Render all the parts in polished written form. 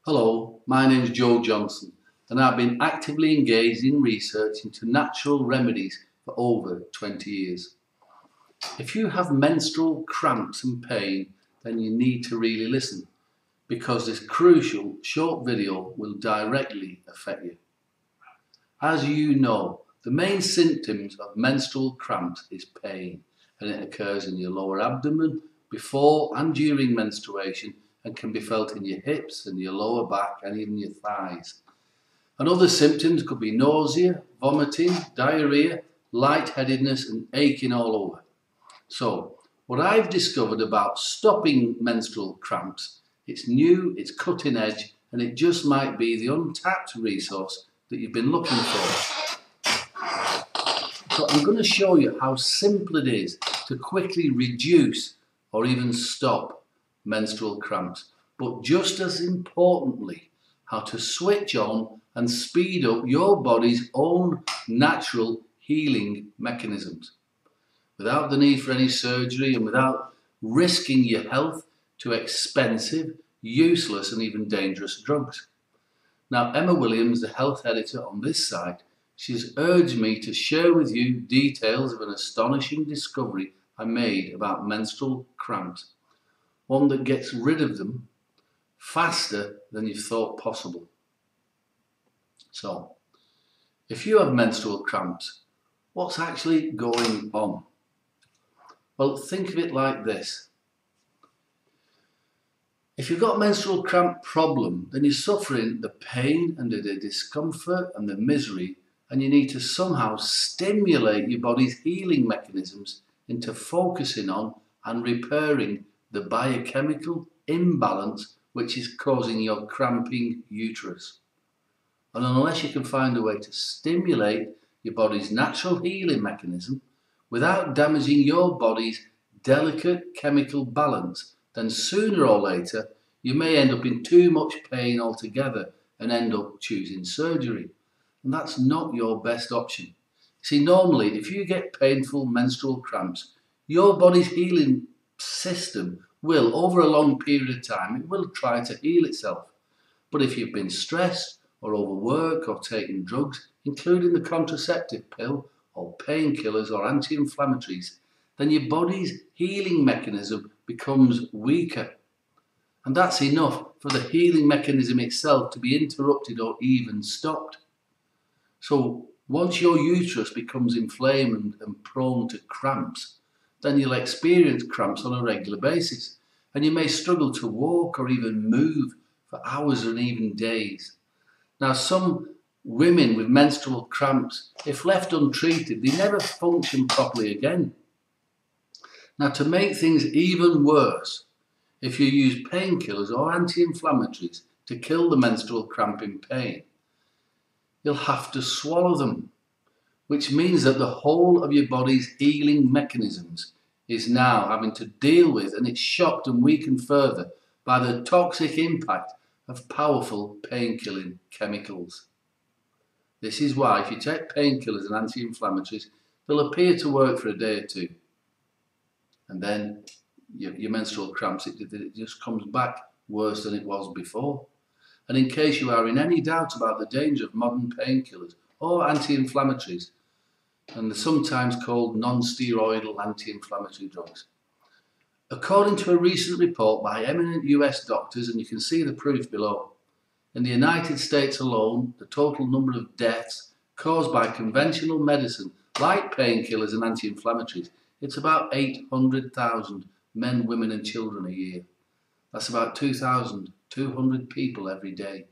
Hello, my name is Joe Johnson and I've been actively engaged in research into natural remedies for over 20 years. If you have menstrual cramps and pain, then you need to really listen because this crucial short video will directly affect you. As you know, the main symptoms of menstrual cramps is pain, and it occurs in your lower abdomen before and during menstruation and can be felt in your hips and your lower back and even your thighs. And other symptoms could be nausea, vomiting, diarrhea, lightheadedness and aching all over. So, what I've discovered about stopping menstrual cramps, it's new, it's cutting edge, and it just might be the untapped resource that you've been looking for. So I'm going to show you how simple it is to quickly reduce or even stop menstrual cramps, but just as importantly, how to switch on and speed up your body's own natural healing mechanisms without the need for any surgery and without risking your health to expensive, useless and even dangerous drugs. Now, Emma Williams, the health editor on this site, she's urged me to share with you details of an astonishing discovery I made about menstrual cramps, one that gets rid of them faster than you thought possible. So, if you have menstrual cramps, what's actually going on? Well, think of it like this. If you've got a menstrual cramp problem, then you're suffering the pain and the discomfort and the misery, and you need to somehow stimulate your body's healing mechanisms into focusing on and repairing the biochemical imbalance which is causing your cramping uterus. And unless you can find a way to stimulate your body's natural healing mechanism without damaging your body's delicate chemical balance, then sooner or later you may end up in too much pain altogether and end up choosing surgery. And that's not your best option. See, normally if you get painful menstrual cramps, your body's healing system will, over a long period of time, it will try to heal itself. But if you've been stressed or overworked or taken drugs, including the contraceptive pill or painkillers or anti-inflammatories, then your body's healing mechanism becomes weaker. And that's enough for the healing mechanism itself to be interrupted or even stopped. So once your uterus becomes inflamed and prone to cramps, then you'll experience cramps on a regular basis. And you may struggle to walk or even move for hours and even days. Now, some women with menstrual cramps, if left untreated, they never function properly again. Now, to make things even worse, if you use painkillers or anti-inflammatories to kill the menstrual cramping pain, you'll have to swallow them, which means that the whole of your body's healing mechanisms is now having to deal with, and it's shocked and weakened further by the toxic impact of powerful pain-killing chemicals. This is why if you take painkillers and anti-inflammatories, they'll appear to work for a day or two. And then your menstrual cramps, it just comes back worse than it was before. And in case you are in any doubt about the danger of modern painkillers or anti-inflammatories, and they're sometimes called non-steroidal anti-inflammatory drugs, according to a recent report by eminent US doctors, and you can see the proof below, in the United States alone, the total number of deaths caused by conventional medicine like painkillers and anti-inflammatories, it's about 800,000 men, women and children a year. That's about 2,200 people every day.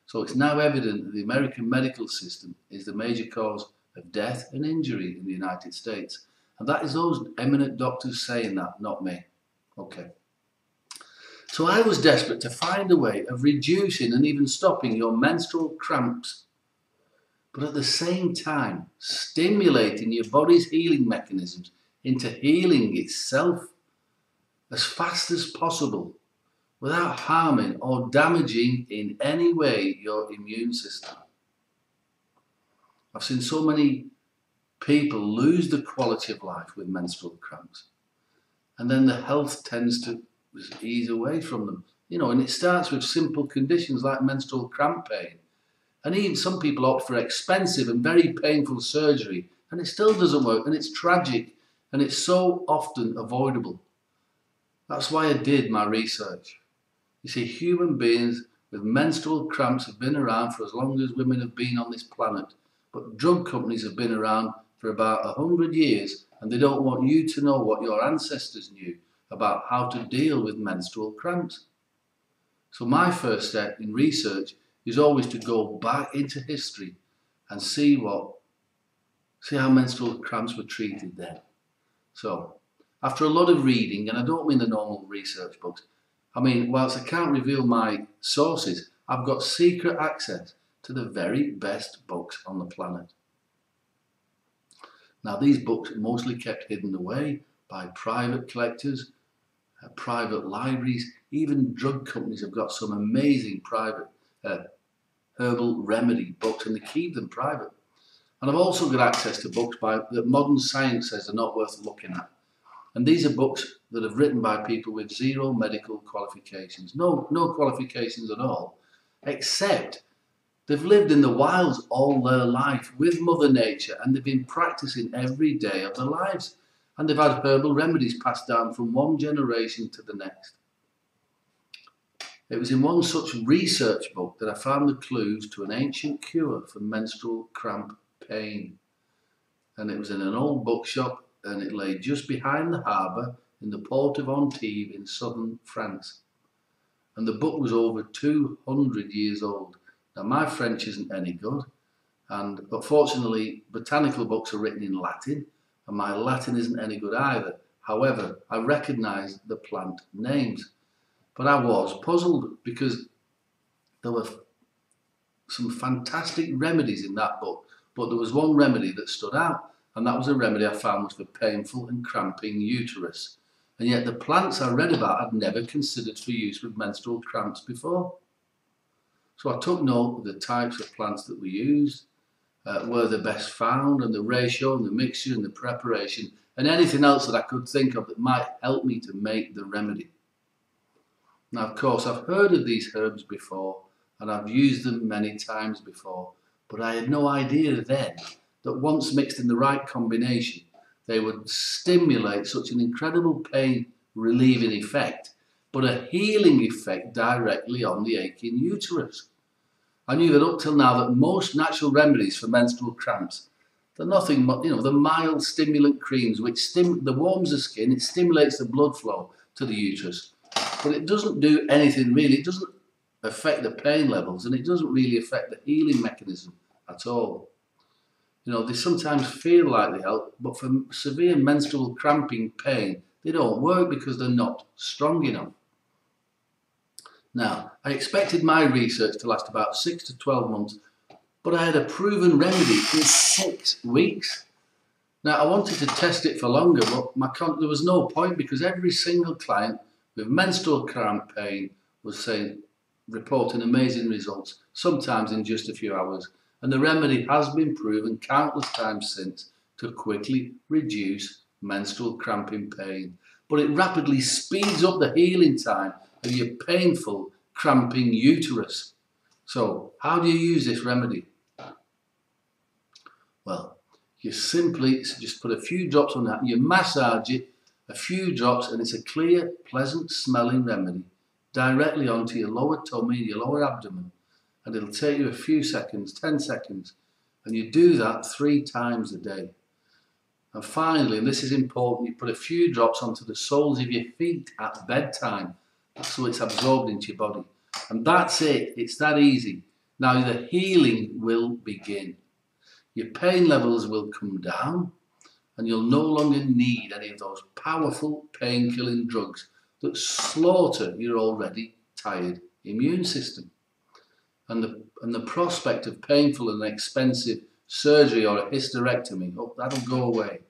So it's now evident that the American medical system is the major cause of death and injury in the United States. And that is those eminent doctors saying that, not me. Okay. So I was desperate to find a way of reducing and even stopping your menstrual cramps, but at the same time stimulating your body's healing mechanisms into healing itself as fast as possible without harming or damaging in any way your immune system. I've seen so many people lose the quality of life with menstrual cramps, and then the health tends to ease away from them And it starts with simple conditions like menstrual cramp pain. And even some people opt for expensive and very painful surgery, and it still doesn't work, and it's tragic, and it's so often avoidable. That's why I did my research. You see, human beings with menstrual cramps have been around for as long as women have been on this planet, but drug companies have been around for about 100 years, and they don't want you to know what your ancestors knew about how to deal with menstrual cramps. So my first step in research is always to go back into history and see how menstrual cramps were treated then. So, after a lot of reading, and I don't mean the normal research books, whilst I can't reveal my sources, I've got secret access to the very best books on the planet. Now, these books are mostly kept hidden away by private collectors, private libraries. Even drug companies have got some amazing private herbal remedy books, and they keep them private. And I've also got access to books that modern science says are not worth looking at. And these are books that are written by people with zero medical qualifications, no qualifications at all, except they've lived in the wilds all their life with Mother Nature, and they've been practicing every day of their lives. And they've had herbal remedies passed down from one generation to the next. It was in one such research book that I found the clues to an ancient cure for menstrual cramp pain. And it was in an old bookshop, and it lay just behind the harbour in the port of Antibes in southern France. And the book was over 200 years old. Now, my French isn't any good, but fortunately botanical books are written in Latin, and my Latin isn't any good either. However, I recognised the plant names. But I was puzzled because there were some fantastic remedies in that book, but there was one remedy that stood out, and that was a remedy I found was for painful and cramping uterus. And yet the plants I read about I'd never considered for use with menstrual cramps before. So I took note of the types of plants that were used, where they're best found, and the ratio and the mixture and the preparation, and anything else that I could think of that might help me to make the remedy. Now, of course, I've heard of these herbs before, and I've used them many times before, but I had no idea then that once mixed in the right combination, they would stimulate such an incredible pain-relieving effect, but a healing effect directly on the aching uterus. I knew that up till now that most natural remedies for menstrual cramps, they're nothing but, the mild stimulant creams, which warms the skin, it stimulates the blood flow to the uterus. But it doesn't do anything really. It doesn't affect the pain levels, and it doesn't really affect the healing mechanism at all. They sometimes feel like they help, but for severe menstrual cramping pain, they don't work because they're not strong enough. Now, I expected my research to last about 6 to 12 months, but I had a proven remedy in 6 weeks. Now, I wanted to test it for longer, but there was no point because every single client with menstrual cramp pain was reporting amazing results, sometimes in just a few hours. And the remedy has been proven countless times since to quickly reduce menstrual cramping pain. But it rapidly speeds up the healing time of your painful cramping uterus. So, how do you use this remedy? Well, you simply just put a few drops on that, you massage it, a few drops, and it's a clear, pleasant smelling remedy directly onto your lower tummy, your lower abdomen, and it'll take you a few seconds, 10 seconds, and you do that 3 times a day. And finally, and this is important, you put a few drops onto the soles of your feet at bedtime so it's absorbed into your body. And that's it, it's that easy. Now the healing will begin. Your pain levels will come down, and you'll no longer need any of those powerful pain-killing drugs that slaughter your already tired immune system. And the prospect of painful and expensive surgery or a hysterectomy, that'll go away.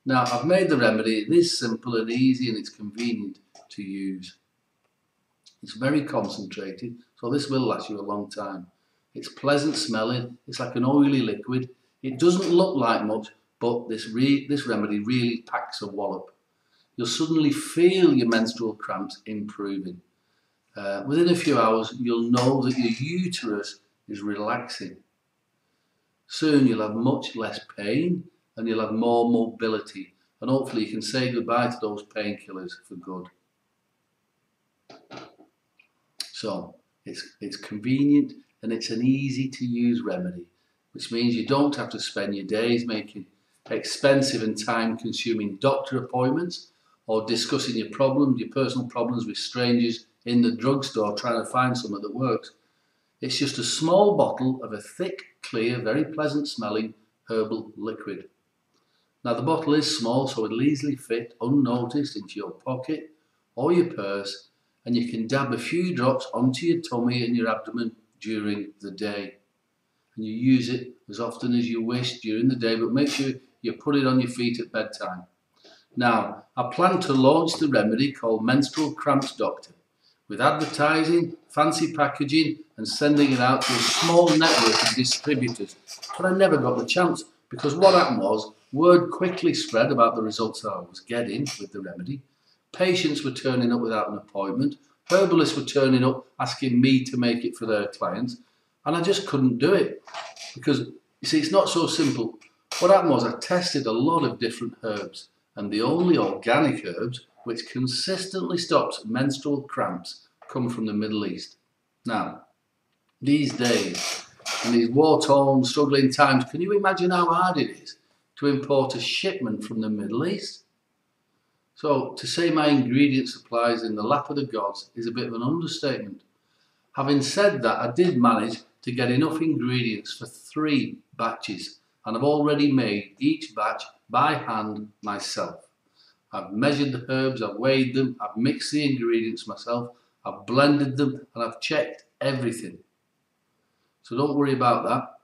Now, I've made the remedy. It is simple and easy, and it's convenient to use. It's very concentrated, so this will last you a long time. It's pleasant smelling. It's like an oily liquid. It doesn't look like much, but this remedy really packs a wallop. You'll suddenly feel your menstrual cramps improving. Within a few hours, you'll know that your uterus is relaxing. Soon you'll have much less pain and you'll have more mobility, and hopefully you can say goodbye to those painkillers for good. So it's convenient and it's an easy to use remedy, which means you don't have to spend your days making expensive and time consuming doctor appointments or discussing your problems, your personal problems with strangers in the drugstore trying to find something that works. It's just a small bottle of a thick, clear, very pleasant smelling herbal liquid. Now the bottle is small, so it'll easily fit unnoticed into your pocket or your purse, and you can dab a few drops onto your tummy and your abdomen during the day. And you use it as often as you wish during the day, but make sure you put it on your feet at bedtime. Now, I plan to launch the remedy called Menstrual Cramps Doctor, with advertising, fancy packaging, and sending it out to a small network of distributors. But I never got the chance, because what happened was, word quickly spread about the results that I was getting with the remedy. Patients were turning up without an appointment. Herbalists were turning up asking me to make it for their clients. And I just couldn't do it. Because, you see, it's not so simple. What happened was I tested a lot of different herbs. And the only organic herbs which consistently stops menstrual cramps come from the Middle East. Now, these days, in these war-torn, struggling times, can you imagine how hard it is to import a shipment from the Middle East? So, to say my ingredient supply is in the lap of the gods is a bit of an understatement. Having said that, I did manage to get enough ingredients for 3 batches, and I've already made each batch by hand myself. I've measured the herbs, I've weighed them, I've mixed the ingredients myself, I've blended them, and I've checked everything. So don't worry about that.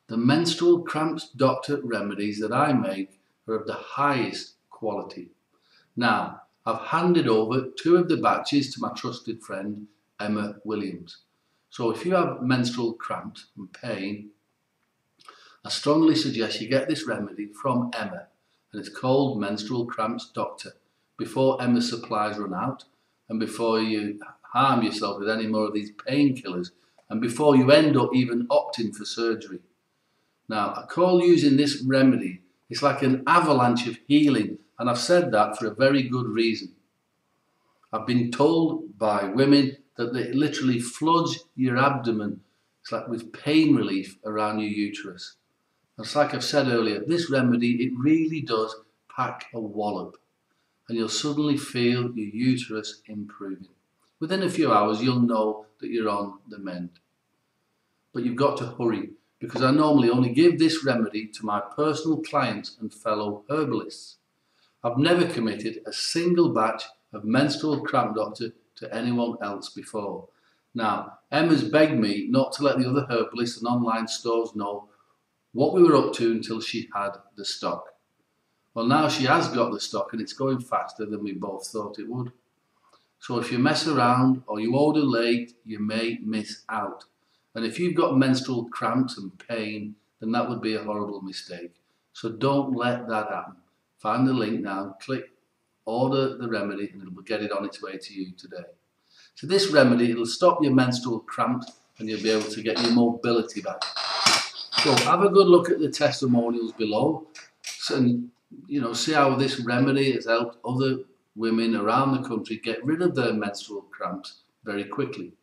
The Menstrual Cramps Doctor remedies that I make are of the highest quality. Now, I've handed over 2 of the batches to my trusted friend, Emma Williams. So if you have menstrual cramps and pain, I strongly suggest you get this remedy from Emma, and it's called Menstrual Cramps Doctor, before Emma's supplies run out, and before you harm yourself with any more of these painkillers, and before you end up even opting for surgery. Now, I call using this remedy, it's like an avalanche of healing, and I've said that for a very good reason. I've been told by women that it literally floods your abdomen, it's like with pain relief around your uterus. It's like I've said earlier, this remedy, it really does pack a wallop, and you'll suddenly feel your uterus improving. Within a few hours, you'll know that you're on the mend. But you've got to hurry, because I normally only give this remedy to my personal clients and fellow herbalists. I've never committed a single batch of Menstrual Cramp Doctor to anyone else before. Now, Emma's begged me not to let the other herbalists and online stores know what we were up to until she had the stock. Well, now she has got the stock, and it's going faster than we both thought it would. So if you mess around or you order late, you may miss out. And if you've got menstrual cramps and pain, then that would be a horrible mistake. So don't let that happen. Find the link now, click order the remedy, and it'll get it on its way to you today. So this remedy, it'll stop your menstrual cramps, and you'll be able to get your mobility back. So have a good look at the testimonials below, and see how this remedy has helped other women around the country get rid of their menstrual cramps very quickly.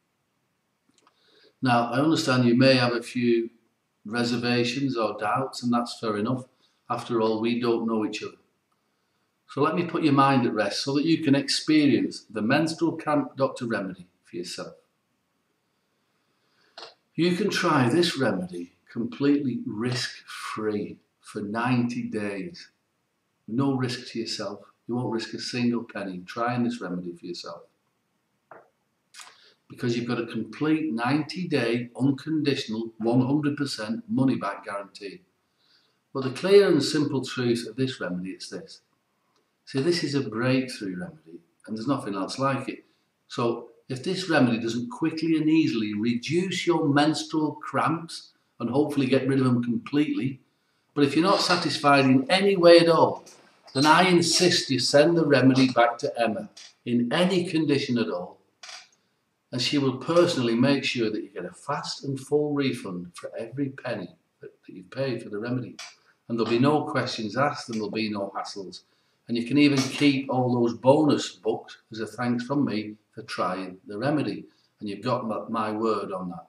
Now, I understand you may have a few reservations or doubts, and that's fair enough. After all, we don't know each other. So let me put your mind at rest so that you can experience the Menstrual Cramp Doctor remedy for yourself. You can try this remedy completely risk-free for 90 days. No risk to yourself. You won't risk a single penny trying this remedy for yourself, because you've got a complete 90-day unconditional 100% money-back guarantee. But the clear and simple truth of this remedy is this. See, this is a breakthrough remedy, and there's nothing else like it. So if this remedy doesn't quickly and easily reduce your menstrual cramps and hopefully get rid of them completely, but if you're not satisfied in any way at all, then I insist you send the remedy back to Emma. in any condition at all, and she will personally make sure that you get a fast and full refund for every penny that you've paid for the remedy. And there'll be no questions asked, and there'll be no hassles. And you can even keep all those bonus books as a thanks from me for trying the remedy. And you've got my word on that.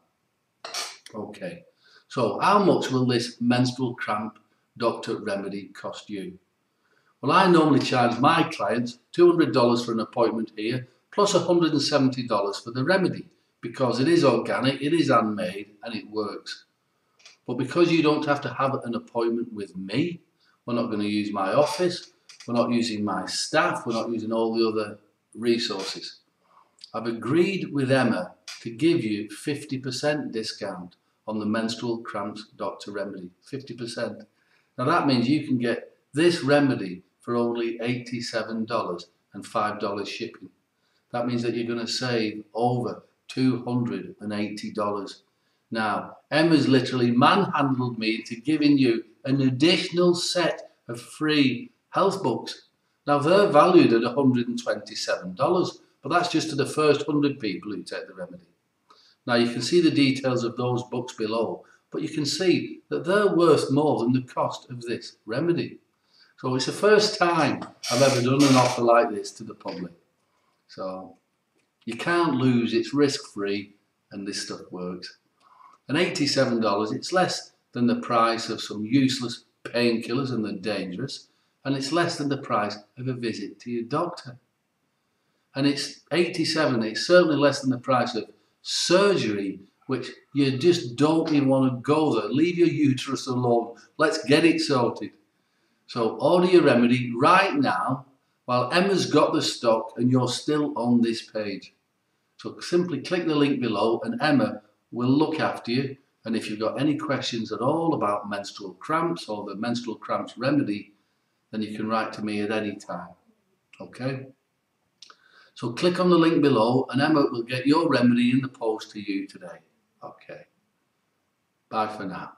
Okay, so how much will this menstrual cramp doctor remedy cost you? Well, I normally charge my clients $200 for an appointment here, plus $170 for the remedy, because it is organic, it is handmade, and it works. But because you don't have to have an appointment with me, we're not going to use my office, we're not using my staff, we're not using all the other resources. I've agreed with Emma to give you 50% discount on the menstrual cramps doctor remedy, 50%. Now that means you can get this remedy for only $87 and $5 shipping. That means that you're going to save over $280. Now, Emma's literally manhandled me into giving you an additional set of free health books. Now, they're valued at $127, but that's just to the first 100 people who take the remedy. Now, you can see the details of those books below, but you can see that they're worth more than the cost of this remedy. So it's the first time I've ever done an offer like this to the public. So you can't lose, it's risk-free, and this stuff works. And $87, it's less than the price of some useless painkillers, and they're dangerous, and it's less than the price of a visit to your doctor. And it's $87, it's certainly less than the price of surgery, which you just don't even want to go there. Leave your uterus alone. Let's get it sorted. So order your remedy right now while Emma's got the stock and you're still on this page. So simply click the link below and Emma will look after you. And if you've got any questions at all about menstrual cramps or the menstrual cramps remedy, then you can write to me at any time. Okay? So click on the link below and Emma will get your remedy in the post to you today. Okay. Bye for now.